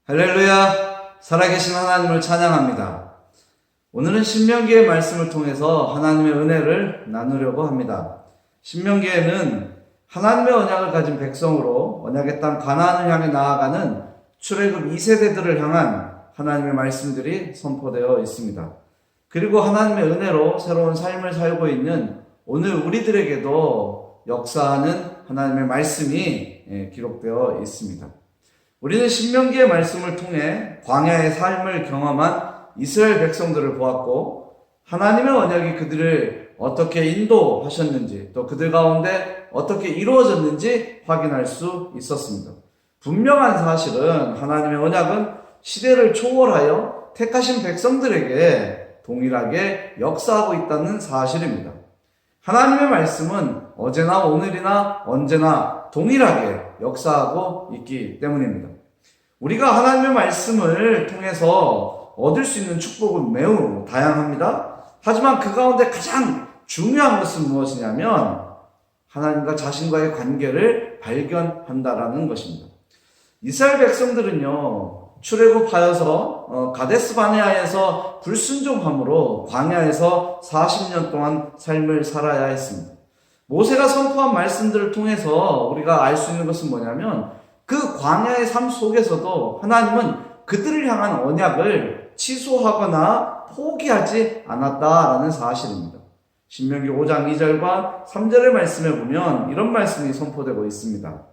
할렐루야! 살아계신 하나님을 찬양합니다. 오늘은 신명기의 말씀을 통해서 하나님의 은혜를 나누려고 합니다. 신명기에는 하나님의 언약을 가진 백성으로 언약의 땅 가나안을 향해 나아가는 출애굽 2세대들을 향한 하나님의 말씀들이 선포되어 있습니다. 그리고 하나님의 은혜로 새로운 삶을 살고 있는 오늘 우리들에게도 역사하는 하나님의 말씀이 기록되어 있습니다. 우리는 신명기의 말씀을 통해 광야의 삶을 경험한 이스라엘 백성들을 보았고, 하나님의 언약이 그들을 어떻게 인도하셨는지, 또 그들 가운데 어떻게 이루어졌는지 확인할 수 있었습니다. 분명한 사실은 하나님의 언약은 시대를 초월하여 택하신 백성들에게 동일하게 역사하고 있다는 사실입니다. 하나님의 말씀은 어제나 오늘이나 언제나 동일하게 역사하고 있기 때문입니다. 우리가 하나님의 말씀을 통해서 얻을 수 있는 축복은 매우 다양합니다. 하지만 그 가운데 가장 중요한 것은 무엇이냐면 하나님과 자신과의 관계를 발견한다라는 것입니다. 이스라엘 백성들은요, 출애굽하여서 가데스 바네아에서 불순종함으로 광야에서 40년 동안 삶을 살아야 했습니다. 모세가 선포한 말씀들을 통해서 우리가 알 수 있는 것은 뭐냐면 그 광야의 삶 속에서도 하나님은 그들을 향한 언약을 취소하거나 포기하지 않았다라는 사실입니다. 신명기 5장 2절과 3절의 말씀에 보면 이런 말씀이 선포되고 있습니다.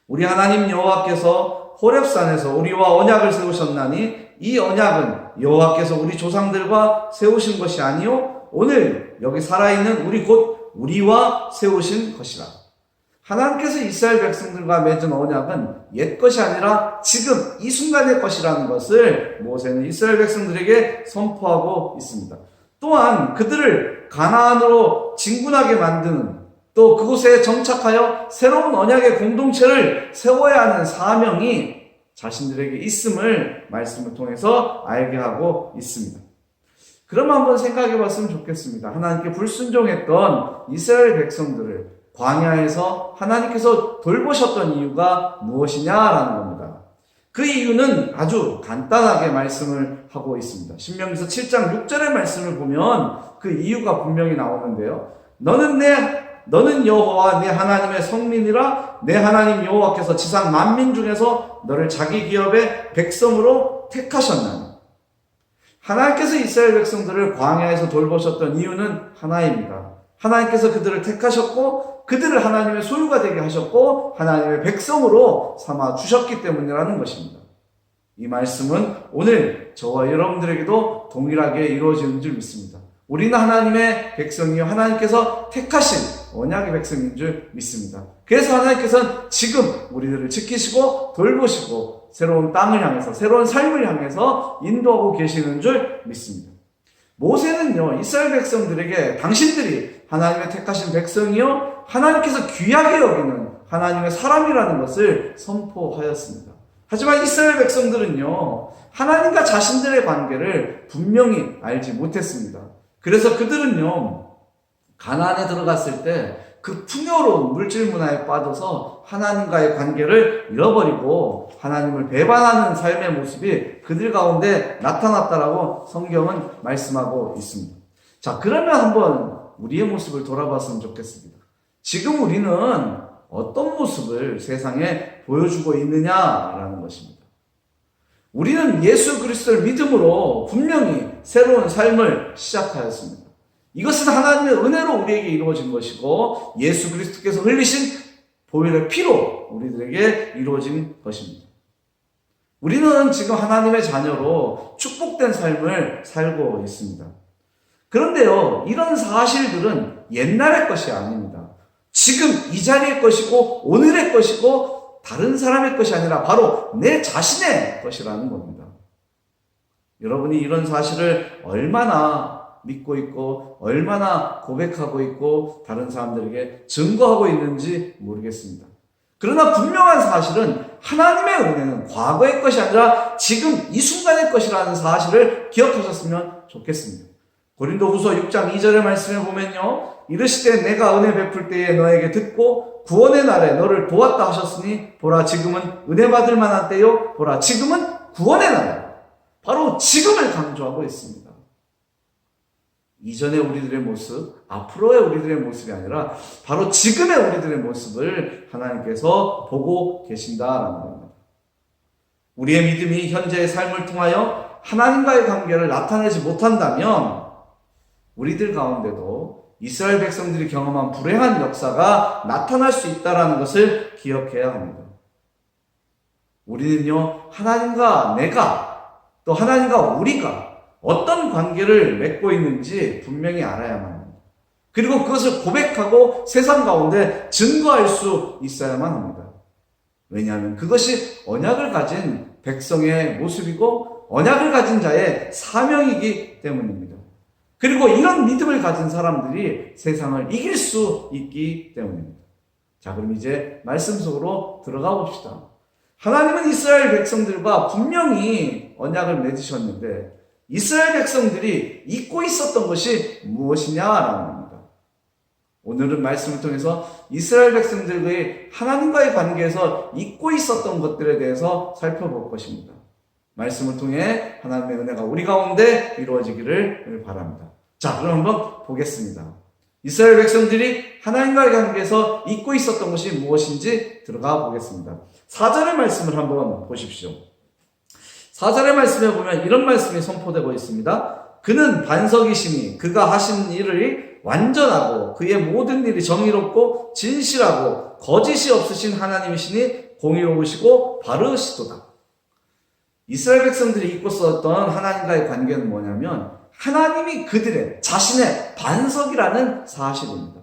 우리 하나님 여호와께서 호렙산에서 우리와 언약을 세우셨나니 이 언약은 여호와께서 우리 조상들과 세우신 것이 아니요 오늘 여기 살아있는 우리 곧 우리와 세우신 것이라. 하나님께서 이스라엘 백성들과 맺은 언약은 옛 것이 아니라 지금 이 순간의 것이라는 것을 모세는 이스라엘 백성들에게 선포하고 있습니다. 또한 그들을 가나안으로 진군하게 만드는, 또 그곳에 정착하여 새로운 언약의 공동체를 세워야 하는 사명이 자신들에게 있음을 말씀을 통해서 알게 하고 있습니다. 그럼 한번 생각해 봤으면 좋겠습니다. 하나님께 불순종했던 이스라엘 백성들을 광야에서 하나님께서 돌보셨던 이유가 무엇이냐라는 겁니다. 그 이유는 아주 간단하게 말씀을 하고 있습니다. 신명기서 7장 6절의 말씀을 보면 그 이유가 분명히 나오는데요. 너는 여호와 내 하나님의 성민이라. 내 하나님 여호와께서 지상 만민 중에서 너를 자기 기업의 백성으로 택하셨나니. 하나님께서 이스라엘 백성들을 광야에서 돌보셨던 이유는 하나입니다. 하나님께서 그들을 택하셨고 그들을 하나님의 소유가 되게 하셨고 하나님의 백성으로 삼아 주셨기 때문이라는 것입니다. 이 말씀은 오늘 저와 여러분들에게도 동일하게 이루어지는 줄 믿습니다. 우리는 하나님의 백성이요 하나님께서 택하신 언약의 백성인 줄 믿습니다. 그래서 하나님께서는 지금 우리들을 지키시고 돌보시고 새로운 땅을 향해서 새로운 삶을 향해서 인도하고 계시는 줄 믿습니다. 모세는요, 이스라엘 백성들에게 당신들이 하나님의 택하신 백성이요 하나님께서 귀하게 여기는 하나님의 사람이라는 것을 선포하였습니다. 하지만 이스라엘 백성들은요, 하나님과 자신들의 관계를 분명히 알지 못했습니다. 그래서 그들은요, 가나안에 들어갔을 때 그 풍요로운 물질 문화에 빠져서 하나님과의 관계를 잃어버리고 하나님을 배반하는 삶의 모습이 그들 가운데 나타났다라고 성경은 말씀하고 있습니다. 자, 그러면 한번 우리의 모습을 돌아봤으면 좋겠습니다. 지금 우리는 어떤 모습을 세상에 보여주고 있느냐라는 것입니다. 우리는 예수 그리스도를 믿음으로 분명히 새로운 삶을 시작하였습니다. 이것은 하나님의 은혜로 우리에게 이루어진 것이고 예수 그리스도께서 흘리신 보혈의 피로 우리들에게 이루어진 것입니다. 우리는 지금 하나님의 자녀로 축복된 삶을 살고 있습니다. 그런데요, 이런 사실들은 옛날의 것이 아닙니다. 지금 이 자리의 것이고 오늘의 것이고 다른 사람의 것이 아니라 바로 내 자신의 것이라는 겁니다. 여러분이 이런 사실을 얼마나 믿고 있고 얼마나 고백하고 있고 다른 사람들에게 증거하고 있는지 모르겠습니다. 그러나 분명한 사실은 하나님의 은혜는 과거의 것이 아니라 지금 이 순간의 것이라는 사실을 기억하셨으면 좋겠습니다. 고린도후서 6장 2절의 말씀에 보면요, 이르시되 내가 은혜 베풀 때에 너에게 듣고 구원의 날에 너를 도왔다 하셨으니 보라 지금은 은혜 받을 만한 때요 보라 지금은 구원의 날. 바로 지금을 강조하고 있습니다. 이전의 우리들의 모습, 앞으로의 우리들의 모습이 아니라 바로 지금의 우리들의 모습을 하나님께서 보고 계신다라는 겁니다. 우리의 믿음이 현재의 삶을 통하여 하나님과의 관계를 나타내지 못한다면 우리들 가운데도 이스라엘 백성들이 경험한 불행한 역사가 나타날 수 있다는 것을 기억해야 합니다. 우리는요, 하나님과 내가, 또 하나님과 우리가 어떤 관계를 맺고 있는지 분명히 알아야만 합니다. 그리고 그것을 고백하고 세상 가운데 증거할 수 있어야만 합니다. 왜냐하면 그것이 언약을 가진 백성의 모습이고 언약을 가진 자의 사명이기 때문입니다. 그리고 이런 믿음을 가진 사람들이 세상을 이길 수 있기 때문입니다. 자, 그럼 이제 말씀 속으로 들어가 봅시다. 하나님은 이스라엘 백성들과 분명히 언약을 맺으셨는데 이스라엘 백성들이 잊고 있었던 것이 무엇이냐라는 겁니다. 오늘은 말씀을 통해서 이스라엘 백성들의 하나님과의 관계에서 잊고 있었던 것들에 대해서 살펴볼 것입니다. 말씀을 통해 하나님의 은혜가 우리 가운데 이루어지기를 바랍니다. 자, 그럼 한번 보겠습니다. 이스라엘 백성들이 하나님과의 관계에서 잊고 있었던 것이 무엇인지 들어가 보겠습니다. 4절의 말씀을 한번 보십시오. 4절의 말씀에 보면 이런 말씀이 선포되고 있습니다. 그는 반석이시니 그가 하신 일을 완전하고 그의 모든 일이 정의롭고 진실하고 거짓이 없으신 하나님이시니 공의로우시고 바르시도다. 이스라엘 백성들이 잊고 있었던 하나님과의 관계는 뭐냐면 하나님이 그들의 자신의 반석이라는 사실입니다.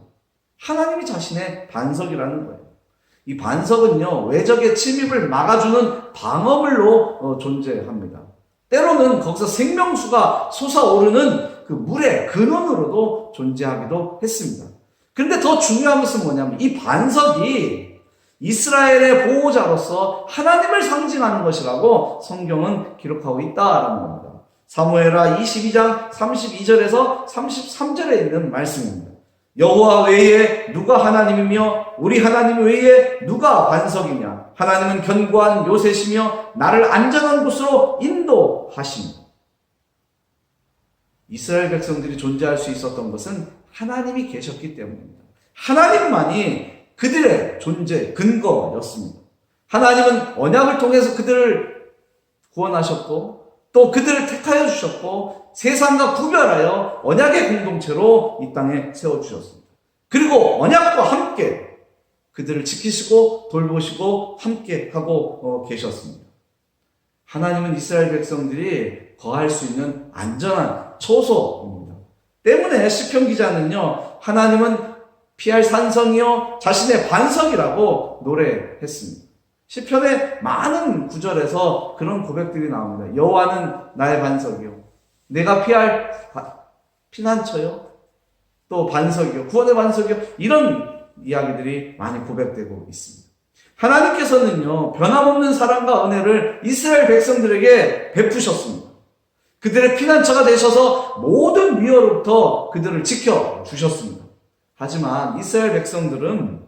하나님이 자신의 반석이라는 거예요. 이 반석은요, 외적의 침입을 막아주는 방어물로 존재합니다. 때로는 거기서 생명수가 솟아오르는 그 물의 근원으로도 존재하기도 했습니다. 그런데 더 중요한 것은 뭐냐면 이 반석이 이스라엘의 보호자로서 하나님을 상징하는 것이라고 성경은 기록하고 있다라는 겁니다. 사무엘하 22장 32절에서 33절에 있는 말씀입니다. 여호와 외에 누가 하나님이며 우리 하나님 외에 누가 반석이냐. 하나님은 견고한 요새시며 나를 안전한 곳으로 인도하십니다. 이스라엘 백성들이 존재할 수 있었던 것은 하나님이 계셨기 때문입니다. 하나님만이 그들의 존재 근거였습니다. 하나님은 언약을 통해서 그들을 구원하셨고 또 그들을 택하여 주셨고 세상과 구별하여 언약의 공동체로 이 땅에 세워주셨습니다. 그리고 언약과 함께 그들을 지키시고 돌보시고 함께 하고 계셨습니다. 하나님은 이스라엘 백성들이 거할 수 있는 안전한 초소입니다. 때문에 시편 기자는요, 하나님은 피할 산성이요 자신의 반석이라고 노래했습니다. 시편의 많은 구절에서 그런 고백들이 나옵니다. 여호와는 나의 반석이요 내가 피할 피난처요 또 반석이요 구원의 반석이요 이런 이야기들이 많이 고백되고 있습니다. 하나님께서는요 변함없는 사랑과 은혜를 이스라엘 백성들에게 베푸셨습니다. 그들의 피난처가 되셔서 모든 위협으로부터 그들을 지켜주셨습니다. 하지만 이스라엘 백성들은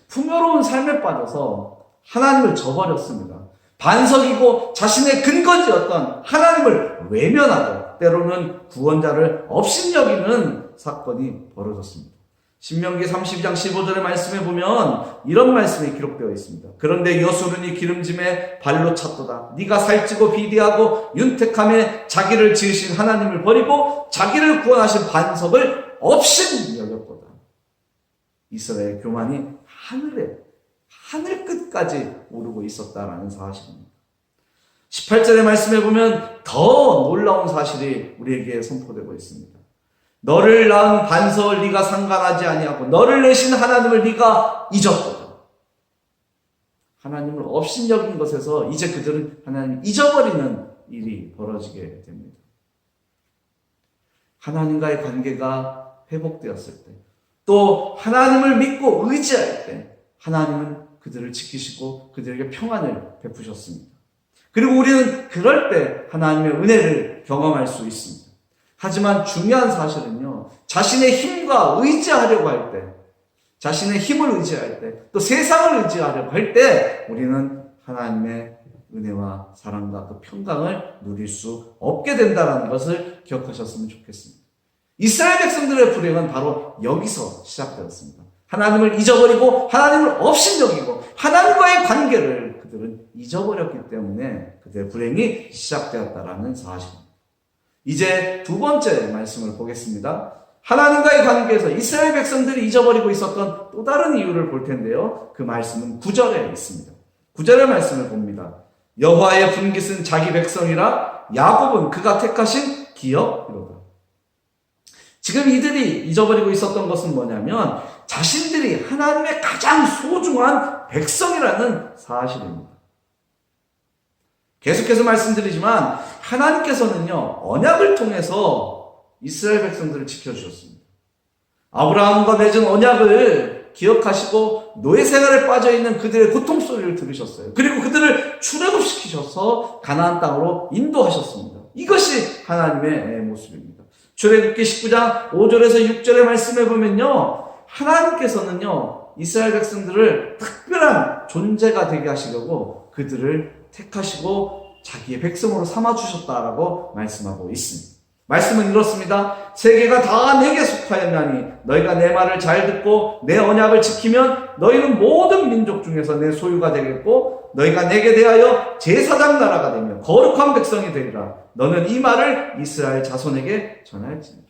풍요로운 삶에 빠져서 하나님을 저버렸습니다. 반석이고 자신의 근거지였던 하나님을 외면하고 때로는 구원자를 업신여기는 사건이 벌어졌습니다. 신명기 32장 15절의 말씀에 보면 이런 말씀이 기록되어 있습니다. 그런데 여수른이 기름짐에 발로 찼도다. 네가 살찌고 비대하고 윤택함에 자기를 지으신 하나님을 버리고 자기를 구원하신 반석을 업신여겼도다. 이스라엘 교만이 하늘 끝까지 오르고 있었다라는 사실입니다. 18절의 말씀에 보면 더 놀라운 사실이 우리에게 선포되고 있습니다. 너를 낳은 반석을 네가 상관하지 아니하고 너를 내신 하나님을 네가 잊었도다. 하나님을 업신여긴 것에서 이제 그들은 하나님을 잊어버리는 일이 벌어지게 됩니다. 하나님과의 관계가 회복되었을 때, 또 하나님을 믿고 의지할 때 하나님은 그들을 지키시고 그들에게 평안을 베푸셨습니다. 그리고 우리는 그럴 때 하나님의 은혜를 경험할 수 있습니다. 하지만 중요한 사실은요, 자신의 힘과 의지하려고 할 때, 자신의 힘을 의지할 때, 또 세상을 의지하려고 할 때 우리는 하나님의 은혜와 사랑과 그 평강을 누릴 수 없게 된다는 것을 기억하셨으면 좋겠습니다. 이스라엘 백성들의 불행은 바로 여기서 시작되었습니다. 하나님을 잊어버리고 하나님을 업신여기고 하나님과의 관계를 그들은 잊어버렸기 때문에 그들의 불행이 시작되었다라는 사실입니다. 이제 두 번째 말씀을 보겠습니다. 하나님과의 관계에서 이스라엘 백성들이 잊어버리고 있었던 또 다른 이유를 볼 텐데요. 그 말씀은 9절에 있습니다. 9절의 말씀을 봅니다. 여호와의 분깃은 자기 백성이라 야곱은 그가 택하신 기업이로다. 지금 이들이 잊어버리고 있었던 것은 뭐냐면 자신들이 하나님의 가장 소중한 백성이라는 사실입니다. 계속해서 말씀드리지만 하나님께서는요, 언약을 통해서 이스라엘 백성들을 지켜주셨습니다. 아브라함과 맺은 언약을 기억하시고 노예 생활에 빠져있는 그들의 고통 소리를 들으셨어요. 그리고 그들을 출애굽시키셔서 가나안 땅으로 인도하셨습니다. 이것이 하나님의 모습입니다. 출애굽기 19장 5절에서 6절의 말씀에 보면요, 하나님께서는요, 이스라엘 백성들을 특별한 존재가 되게 하시려고 그들을 택하시고 자기의 백성으로 삼아주셨다라고 말씀하고 있습니다. 말씀은 이렇습니다. 세계가 다 내게 속하였나니 너희가 내 말을 잘 듣고 내 언약을 지키면 너희는 모든 민족 중에서 내 소유가 되겠고 너희가 내게 대하여 제사장 나라가 되며 거룩한 백성이 되리라. 너는 이 말을 이스라엘 자손에게 전할지니라.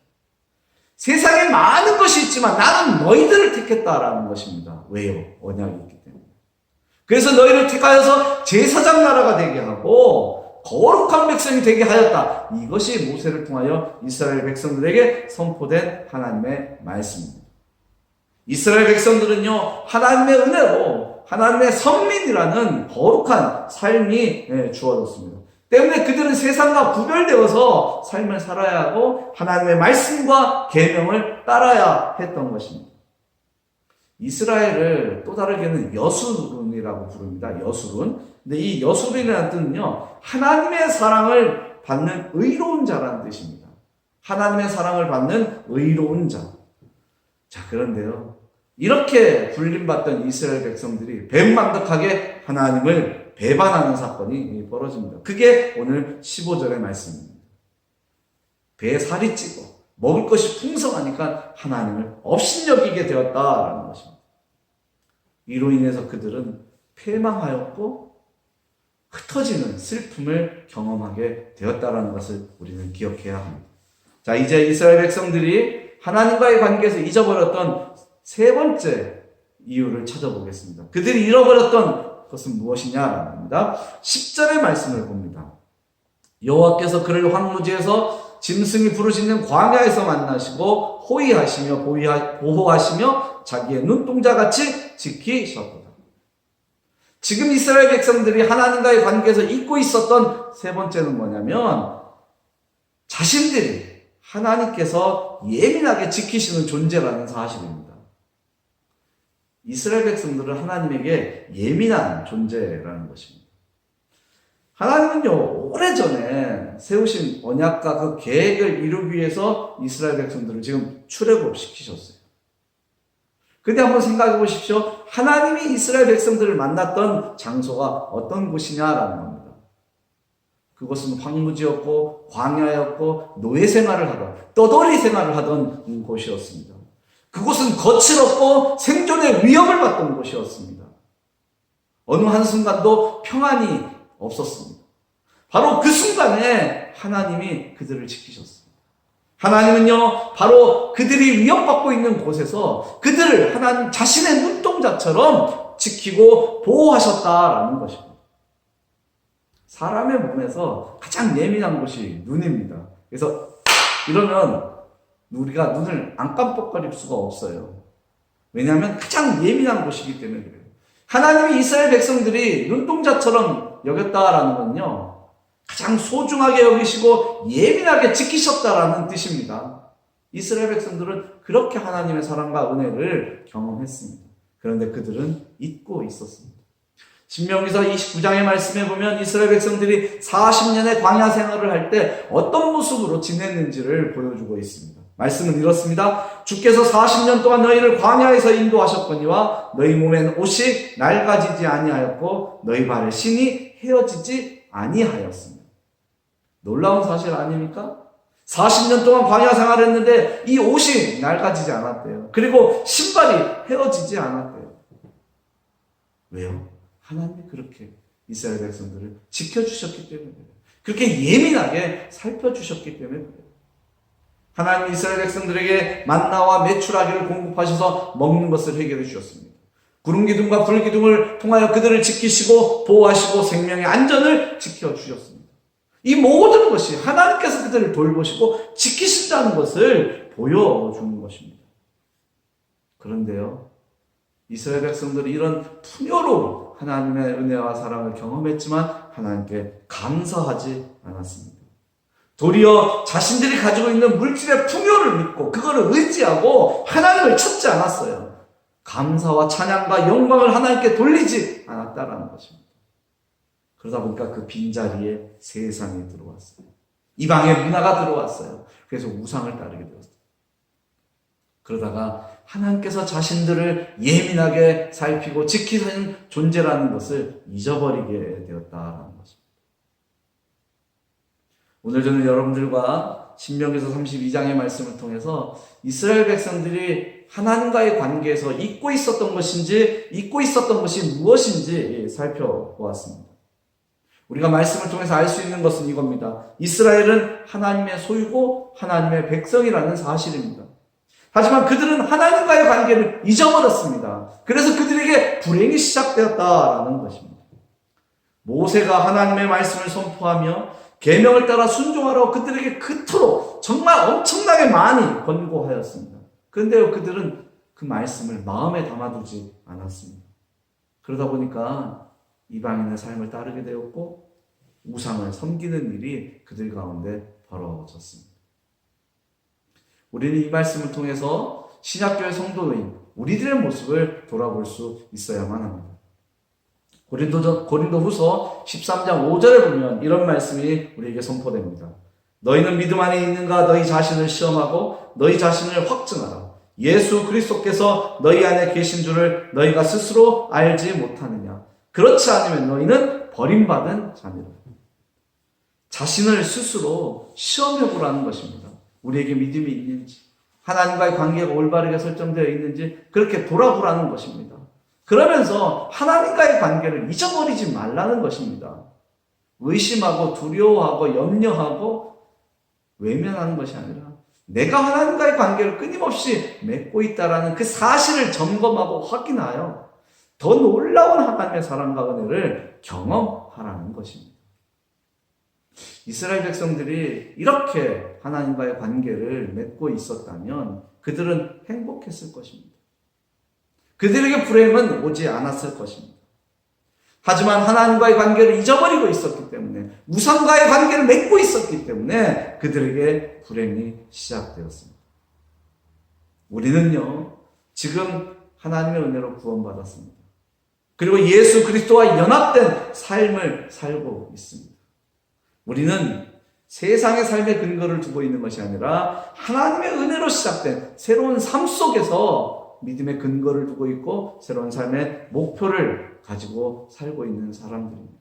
세상에 많은 것이 있지만 나는 너희들을 택했다라는 것입니다. 왜요? 언약이 있기 때문에. 그래서 너희를 택하여서 제사장 나라가 되게 하고 거룩한 백성이 되게 하였다. 이것이 모세를 통하여 이스라엘 백성들에게 선포된 하나님의 말씀입니다. 이스라엘 백성들은요, 하나님의 은혜로 하나님의 선민이라는 거룩한 삶이 주어졌습니다. 때문에 그들은 세상과 구별되어서 삶을 살아야 하고 하나님의 말씀과 계명을 따라야 했던 것입니다. 이스라엘을 또 다르게는 여수룬이라고 부릅니다. 여수룬. 근데 이 여수룬이라는 뜻은요, 하나님의 사랑을 받는 의로운 자라는 뜻입니다. 하나님의 사랑을 받는 의로운 자. 자, 그런데요, 이렇게 불림받던 이스라엘 백성들이 배은망덕하게 하나님을 배반하는 사건이 벌어집니다. 그게 오늘 15절의 말씀입니다. 배에 살이 찌고 먹을 것이 풍성하니까 하나님을 업신여기게 되었다라는 것입니다. 이로 인해서 그들은 패망하였고 흩어지는 슬픔을 경험하게 되었다라는 것을 우리는 기억해야 합니다. 자, 이제 이스라엘 백성들이 하나님과의 관계에서 잊어버렸던 세 번째 이유를 찾아보겠습니다. 그들이 잃어버렸던 것은 무엇이냐라는 겁니다. 10절의 말씀을 봅니다. 여호와께서 그를 황무지에서 짐승이 부르짖는 광야에서 만나시고 호위하시며 보호하시며 자기의 눈동자같이 지키셨도다. 지금 이스라엘 백성들이 하나님과의 관계에서 잊고 있었던 세 번째는 뭐냐면 자신들이 하나님께서 예민하게 지키시는 존재라는 사실입니다. 이스라엘 백성들은 하나님에게 예민한 존재라는 것입니다. 하나님은요, 오래전에 세우신 언약과 그 계획을 이루기 위해서 이스라엘 백성들을 지금 출애굽시키셨어요. 근데 한번 생각해 보십시오. 하나님이 이스라엘 백성들을 만났던 장소가 어떤 곳이냐라는 겁니다. 그것은 황무지였고 광야였고 노예 생활을 하던, 떠돌이 생활을 하던 곳이었습니다. 그곳은 거칠었고 생존의 위협을 받던 곳이었습니다. 어느 한순간도 평안이 없었습니다. 바로 그 순간에 하나님이 그들을 지키셨습니다. 하나님은요, 바로 그들이 위협받고 있는 곳에서 그들을 하나님 자신의 눈동자처럼 지키고 보호하셨다라는 것입니다. 사람의 몸에서 가장 예민한 곳이 눈입니다. 그래서 이러면 우리가 눈을 안 깜빡거릴 수가 없어요. 왜냐하면 가장 예민한 곳이기 때문에 그래요. 하나님이 이스라엘 백성들이 눈동자처럼 여겼다라는 건요, 가장 소중하게 여기시고 예민하게 지키셨다라는 뜻입니다. 이스라엘 백성들은 그렇게 하나님의 사랑과 은혜를 경험했습니다. 그런데 그들은 잊고 있었습니다. 신명기서 29장의 말씀에 보면 이스라엘 백성들이 40년의 광야 생활을 할 때 어떤 모습으로 지냈는지를 보여주고 있습니다. 말씀은 이렇습니다. 주께서 40년 동안 너희를 광야에서 인도하셨거니와 너희 몸엔 옷이 낡아지지 아니하였고 너희 발에 신이 헤어지지 아니하였습니다. 놀라운 사실 아닙니까? 40년 동안 광야 생활했는데 이 옷이 낡아지지 않았대요. 그리고 신발이 헤어지지 않았대요. 왜요? 하나님이 그렇게 이스라엘 백성들을 지켜주셨기 때문에 그래요. 그렇게 예민하게 살펴주셨기 때문에 그래요. 하나님 이스라엘 백성들에게 만나와 메추라기를 공급하셔서 먹는 것을 해결해 주셨습니다. 구름 기둥과 불 기둥을 통하여 그들을 지키시고 보호하시고 생명의 안전을 지켜주셨습니다. 이 모든 것이 하나님께서 그들을 돌보시고 지키신다는 것을 보여주는 것입니다. 그런데요, 이스라엘 백성들이 이런 풍요로운 하나님의 은혜와 사랑을 경험했지만 하나님께 감사하지 않았습니다. 도리어 자신들이 가지고 있는 물질의 풍요를 믿고 그거를 의지하고 하나님을 찾지 않았어요. 감사와 찬양과 영광을 하나님께 돌리지 않았다라는 것입니다. 그러다 보니까 그 빈자리에 세상이 들어왔어요. 이방의 문화가 들어왔어요. 그래서 우상을 따르게 되었어요. 그러다가 하나님께서 자신들을 예민하게 살피고 지키는 존재라는 것을 잊어버리게 되었다라는 것입니다. 오늘 저는 여러분들과 신명기서 32장의 말씀을 통해서 이스라엘 백성들이 하나님과의 관계에서 잊고 있었던 것인지, 잊고 있었던 것이 무엇인지 살펴보았습니다. 우리가 말씀을 통해서 알 수 있는 것은 이겁니다. 이스라엘은 하나님의 소유고 하나님의 백성이라는 사실입니다. 하지만 그들은 하나님과의 관계를 잊어버렸습니다. 그래서 그들에게 불행이 시작되었다라는 것입니다. 모세가 하나님의 말씀을 선포하며 계명을 따라 순종하라고 그들에게 그토록 정말 엄청나게 많이 권고하였습니다. 그런데요, 그들은 그 말씀을 마음에 담아두지 않았습니다. 그러다 보니까 이방인의 삶을 따르게 되었고 우상을 섬기는 일이 그들 가운데 벌어졌습니다. 우리는 이 말씀을 통해서 신약교회 성도인 우리들의 모습을 돌아볼 수 있어야만 합니다. 고린도후서 13장 5절에 보면 이런 말씀이 우리에게 선포됩니다. 너희는 믿음 안에 있는가 너희 자신을 시험하고 너희 자신을 확증하라. 예수 그리스도께서 너희 안에 계신 줄을 너희가 스스로 알지 못하느냐. 그렇지 않으면 너희는 버림받은 자니라. 자신을 스스로 시험해보라는 것입니다. 우리에게 믿음이 있는지, 하나님과의 관계가 올바르게 설정되어 있는지 그렇게 돌아보라는 것입니다. 그러면서 하나님과의 관계를 잊어버리지 말라는 것입니다. 의심하고 두려워하고 염려하고 외면하는 것이 아니라 내가 하나님과의 관계를 끊임없이 맺고 있다는 그 사실을 점검하고 확인하여 더 놀라운 하나님의 사랑과 은혜를 경험하라는 것입니다. 이스라엘 백성들이 이렇게 하나님과의 관계를 맺고 있었다면 그들은 행복했을 것입니다. 그들에게 불행은 오지 않았을 것입니다. 하지만 하나님과의 관계를 잊어버리고 있었기 때문에 우상과의 관계를 맺고 있었기 때문에 그들에게 불행이 시작되었습니다. 우리는요 지금 하나님의 은혜로 구원받았습니다. 그리고 예수 그리스도와 연합된 삶을 살고 있습니다. 우리는 세상의 삶의 근거를 두고 있는 것이 아니라 하나님의 은혜로 시작된 새로운 삶 속에서 믿음의 근거를 두고 있고 새로운 삶의 목표를 가지고 살고 있는 사람들입니다.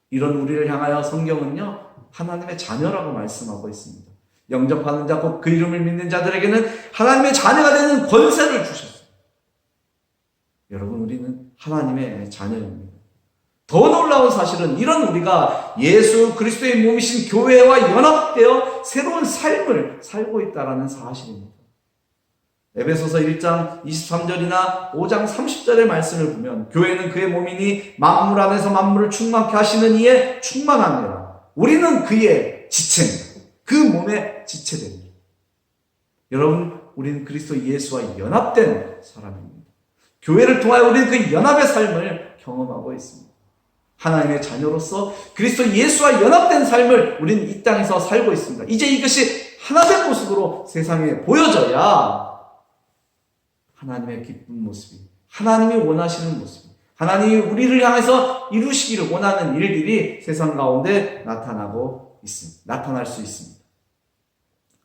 이런 우리를 향하여 성경은요 하나님의 자녀라고 말씀하고 있습니다. 영접하는 자 곧 그 이름을 믿는 자들에게는 하나님의 자녀가 되는 권세를 주셨어요. 여러분 우리는 하나님의 자녀입니다. 더 놀라운 사실은 이런 우리가 예수 그리스도의 몸이신 교회와 연합되어 새로운 삶을 살고 있다는 사실입니다. 에베소서 1장 23절이나 5장 30절의 말씀을 보면 교회는 그의 몸이니 만물 안에서 만물을 충만케 하시는 이에 충만하니라. 우리는 그의 지체입니다. 그 몸의 지체됩니다. 여러분 우리는 그리스도 예수와 연합된 사람입니다. 교회를 통하여 우리는 그 연합의 삶을 경험하고 있습니다. 하나님의 자녀로서 그리스도 예수와 연합된 삶을 우리는 이 땅에서 살고 있습니다. 이제 이것이 하나된 모습으로 세상에 보여져야 하나님의 기쁜 모습이, 하나님이 원하시는 모습이, 하나님이 우리를 향해서 이루시기를 원하는 일들이 세상 가운데 나타날 수 있습니다.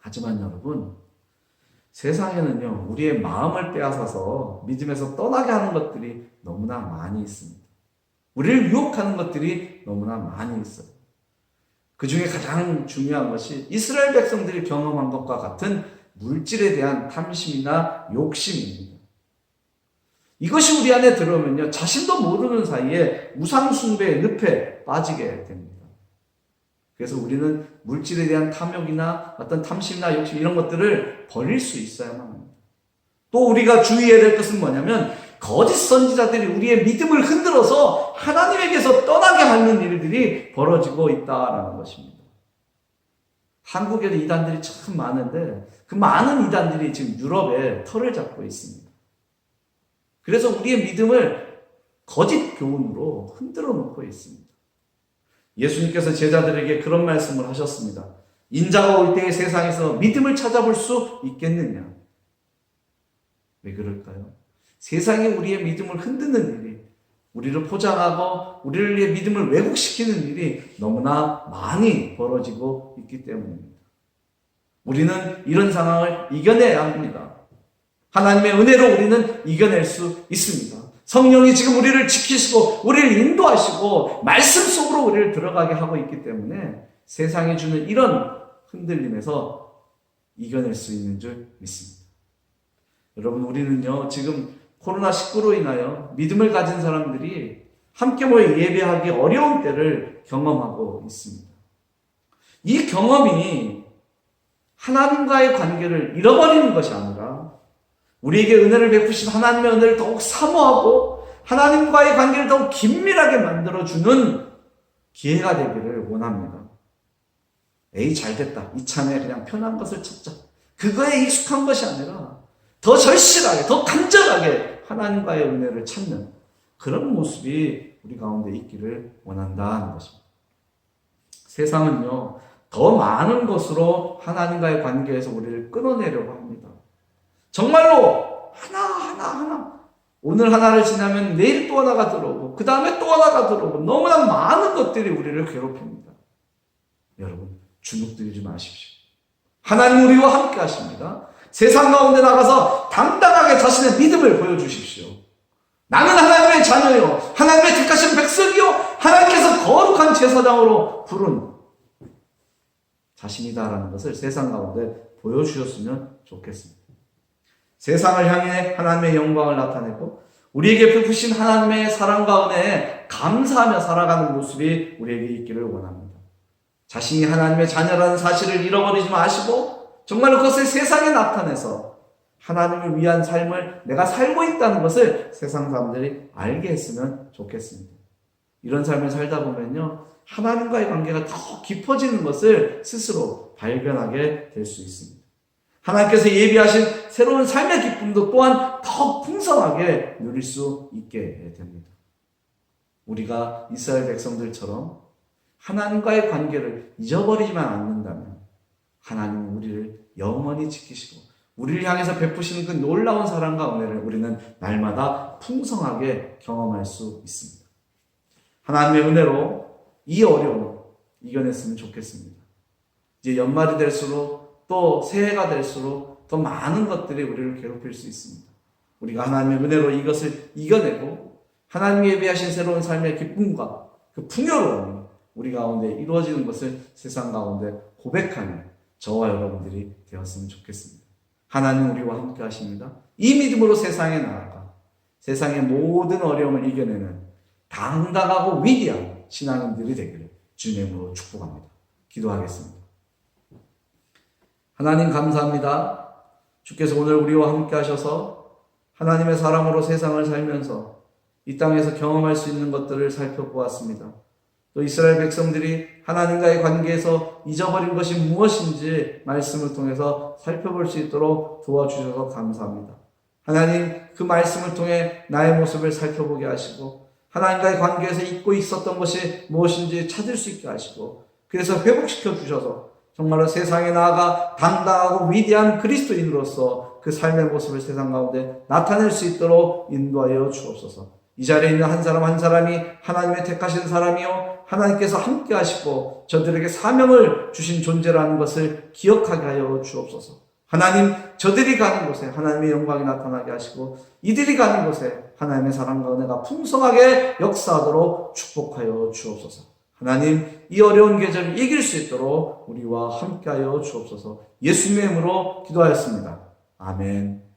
하지만 여러분, 세상에는요, 우리의 마음을 빼앗아서 믿음에서 떠나게 하는 것들이 너무나 많이 있습니다. 우리를 유혹하는 것들이 너무나 많이 있어요. 그 중에 가장 중요한 것이 이스라엘 백성들이 경험한 것과 같은 물질에 대한 탐심이나 욕심입니다. 이것이 우리 안에 들어오면요, 자신도 모르는 사이에 우상숭배의 늪에 빠지게 됩니다. 그래서 우리는 물질에 대한 탐욕이나 어떤 탐심이나 욕심 이런 것들을 버릴 수 있어야만 합니다. 또 우리가 주의해야 될 것은 뭐냐면 거짓 선지자들이 우리의 믿음을 흔들어서 하나님에게서 떠나게 하는 일들이 벌어지고 있다라는 것입니다. 한국에도 이단들이 참 많은데 그 많은 이단들이 지금 유럽에 털을 잡고 있습니다. 그래서 우리의 믿음을 거짓 교훈으로 흔들어 놓고 있습니다. 예수님께서 제자들에게 그런 말씀을 하셨습니다. 인자가 올 때의 세상에서 믿음을 찾아볼 수 있겠느냐? 왜 그럴까요? 세상에 우리의 믿음을 흔드는 일이, 우리를 포장하고 우리의 믿음을 왜곡시키는 일이 너무나 많이 벌어지고 있기 때문입니다. 우리는 이런 상황을 이겨내야 합니다. 하나님의 은혜로 우리는 이겨낼 수 있습니다. 성령이 지금 우리를 지키시고 우리를 인도하시고 말씀 속으로 우리를 들어가게 하고 있기 때문에 세상이 주는 이런 흔들림에서 이겨낼 수 있는 줄 믿습니다. 여러분, 우리는요 지금 코로나19로 인하여 믿음을 가진 사람들이 함께 모여 예배하기 어려운 때를 경험하고 있습니다. 이 경험이 하나님과의 관계를 잃어버리는 것이 아니라 우리에게 은혜를 베푸신 하나님의 은혜를 더욱 사모하고 하나님과의 관계를 더욱 긴밀하게 만들어주는 기회가 되기를 원합니다. 에이, 잘됐다. 이참에 그냥 편한 것을 찾자. 그거에 익숙한 것이 아니라 더 절실하게, 더 간절하게 하나님과의 은혜를 찾는 그런 모습이 우리 가운데 있기를 원한다는 것입니다. 세상은요, 더 많은 것으로 하나님과의 관계에서 우리를 끊어내려고 합니다. 정말로 하나 오늘 하나를 지나면 내일 또 하나가 들어오고 그 다음에 또 하나가 들어오고 너무나 많은 것들이 우리를 괴롭힙니다. 여러분, 주눅들이지 마십시오. 하나님 우리와 함께 하십니다. 세상 가운데 나가서 당당하게 자신의 믿음을 보여주십시오. 나는 하나님의 자녀요, 하나님의 택하신 백성이요, 하나님께서 거룩한 제사장으로 부른 자신이다라는 것을 세상 가운데 보여주셨으면 좋겠습니다. 세상을 향해 하나님의 영광을 나타내고 우리에게 베푸신 하나님의 사랑과 은혜에 감사하며 살아가는 모습이 우리에게 있기를 원합니다. 자신이 하나님의 자녀라는 사실을 잃어버리지 마시고 정말로 그것을 세상에 나타내서 하나님을 위한 삶을 내가 살고 있다는 것을 세상 사람들이 알게 했으면 좋겠습니다. 이런 삶을 살다 보면요, 하나님과의 관계가 더 깊어지는 것을 스스로 발견하게 될 수 있습니다. 하나님께서 예비하신 새로운 삶의 기쁨도 또한 더 풍성하게 누릴 수 있게 됩니다. 우리가 이스라엘 백성들처럼 하나님과의 관계를 잊어버리지만 않는다면 하나님은 우리를 영원히 지키시고 우리를 향해서 베푸시는 그 놀라운 사랑과 은혜를 우리는 날마다 풍성하게 경험할 수 있습니다. 하나님의 은혜로 이 어려움을 이겨냈으면 좋겠습니다. 이제 연말이 될수록 또 새해가 될수록 더 많은 것들이 우리를 괴롭힐 수 있습니다. 우리가 하나님의 은혜로 이것을 이겨내고 하나님이 예비하신 새로운 삶의 기쁨과 그 풍요로움이 우리 가운데 이루어지는 것을 세상 가운데 고백하는 저와 여러분들이 되었으면 좋겠습니다. 하나님 우리와 함께 하십니다. 이 믿음으로 세상에 나아가 세상의 모든 어려움을 이겨내는 당당하고 위대한 신앙인들이 되기를 주님의 이름으로 축복합니다. 기도하겠습니다. 하나님 감사합니다. 주께서 오늘 우리와 함께 하셔서 하나님의 사람으로 세상을 살면서 이 땅에서 경험할 수 있는 것들을 살펴보았습니다. 또 이스라엘 백성들이 하나님과의 관계에서 잊어버린 것이 무엇인지 말씀을 통해서 살펴볼 수 있도록 도와주셔서 감사합니다. 하나님, 그 말씀을 통해 나의 모습을 살펴보게 하시고 하나님과의 관계에서 잊고 있었던 것이 무엇인지 찾을 수 있게 하시고 그래서 회복시켜 주셔서 정말로 세상에 나아가 당당하고 위대한 그리스도인으로서 그 삶의 모습을 세상 가운데 나타낼 수 있도록 인도하여 주옵소서. 이 자리에 있는 한 사람 한 사람이 하나님의 택하신 사람이요 하나님께서 함께 하시고 저들에게 사명을 주신 존재라는 것을 기억하게 하여 주옵소서. 하나님, 저들이 가는 곳에 하나님의 영광이 나타나게 하시고 이들이 가는 곳에 하나님의 사랑과 은혜가 풍성하게 역사하도록 축복하여 주옵소서. 하나님, 이 어려운 계절을 이길 수 있도록 우리와 함께하여 주옵소서. 예수님의 이름으로 기도하였습니다. 아멘.